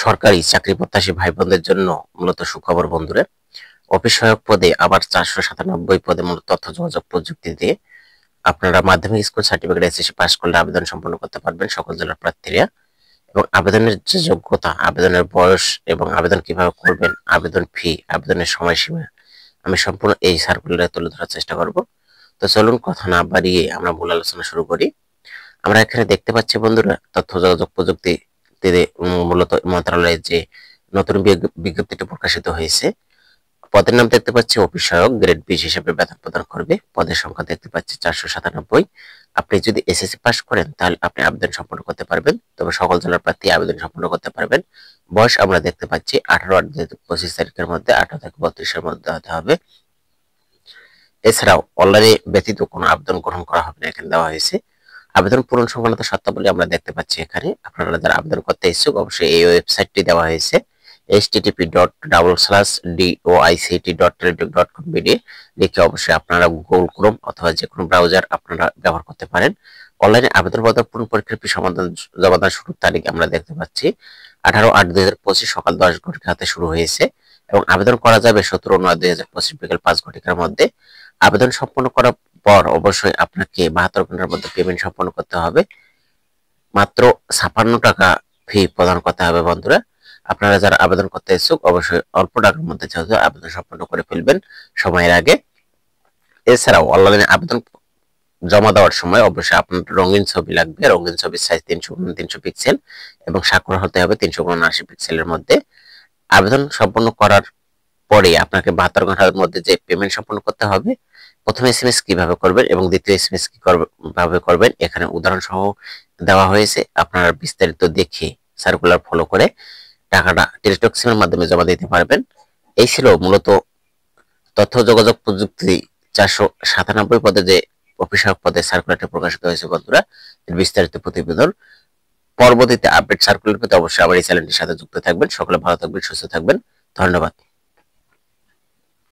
সরকারি চাকরি প্রত্যাশী ভাই বোনদের জন্য মূলত সুখবর বন্ধুরা। অফিস সহায়ক পদে আবার 497 পদে মূলত তথ্য যোগাযোগ প্রযুক্তিতে আপনারা মাধ্যমিক স্কুল সার্টিফিকেট এসএসসি পাস করলে আবেদন সম্পন্ন করতে পারবেন সকল জেলার প্রার্থীরা। এবং আবেদনের যে যোগ্যতা, আবেদনের বয়স এবং আবেদন কিভাবে করবেন, আবেদন ফি, আবেদনের সময়সীমা আমি সম্পূর্ণ এই সার্কুলারে তুলে ধরার চেষ্টা করব। তো চলুন কথা না বাড়িয়ে আমরা মূল আলোচনা শুরু করি। আমরা এখানে দেখতে পাচ্ছি বন্ধুরা, তথ্য যোগাযোগ প্রযুক্তিতে মূলত মন্ত্রণালয়ের যে নতুন বিজ্ঞপ্তিটা প্রকাশিত হয়েছে। পদের নাম দেখতে পাচ্ছি অফিস সহায়ক, গ্রেড 20 হিসেবে বেতন প্রদান করবে। পদের সংখ্যা দেখতে পাচ্ছি 497। আপনি যদি এসএসসি পাস করেন তাহলে আপনি আবেদন সম্পন্ন করতে পারবেন, তবে সকল জেলার প্রার্থী আবেদন সম্পন্ন করতে পারবেন। বয়স আমরা দেখতে পাচ্ছি 18/8/2025 তারিখের মধ্যে 18 থেকে 32-এর মধ্যে হতে হবে। এছাড়াও অনলাইনে ব্যতীত কোনো আবেদন গ্রহণ করা হবে না এখানে দেওয়া হয়েছে। আবেদন পূরণ সংক্রান্ত শর্তাবলী আমরা দেখতে পাচ্ছি এখানে। আপনারা যারা আবেদন করতে ইচ্ছুক অবশ্যই এই ওয়েবসাইটটি দেওয়া হয়েছে, http://doict.teledoc.com লিখে অবশ্যই আপনারা গুগল ক্রোম অথবা যে কোনো ব্রাউজার আপনারা ব্যবহার করতে পারেন। অনলাইনে আবেদন পূরণ পরীক্ষার ফি জমাদান শুরুর তারিখ আমরা দেখতে পাচ্ছি 18/8/2025 সকাল 10 ঘটিকাতে শুরু হয়েছে এবং আবেদন করা যাবে 17/9/2025 বিকেল 5 ঘটিকার মধ্যে। আবেদন সম্পন্ন করার পর অবশ্যই আপনাকে 72 ঘন্টার মধ্যে পেমেন্ট সম্পন্ন করতে হবে। মাত্র 56 টাকা ফি প্রদান করতে হবে বন্ধুরা। আপনারা যারা আবেদন করতে ইচ্ছুক অবশ্যই অল্প টাকার মধ্যে আবেদন সম্পন্ন করে ফেলবেন সময়ের আগে। এছাড়াও অনলাইনে আবেদন জমা দেওয়ার সময় অবশ্যই আপনার রঙিন ছবি লাগবে। রঙিন ছবির সাইজ 300x300 পিক্সেল এবং স্বাক্ষর হতে হবে 379 পিক্সেলের মধ্যে। আবেদন সম্পন্ন করার পরে আপনাকে 72 ঘন্টার মধ্যে যে পেমেন্ট সম্পন্ন করতে হবে, প্রথম এসএমএস কিভাবে করবেন এবং দ্বিতীয় এসএমএস কিভাবে করবেন এখানে উদাহরণ সহ দেওয়া হয়েছে। আপনারা বিস্তারিত দেখে সার্কুলার ফলো করে টাকাটা টেলিটক সিমের মাধ্যমে জমা দিতে পারবেন। এই ছিল মূলত তথ্য যোগাযোগ প্রযুক্তি 497 পদে যে অফিস সহায়ক পদে সার্কুলারটি প্রকাশিত হয়েছে বন্ধুরা। বিস্তারিত প্রতিবেদন পরবর্তীতে আপডেট সার্কুলার পেতে অবশ্যই আবার এই চ্যানেলটির সাথে যুক্ত থাকবেন। সকলে ভালো থাকবেন, সুস্থ থাকবেন। ধন্যবাদ।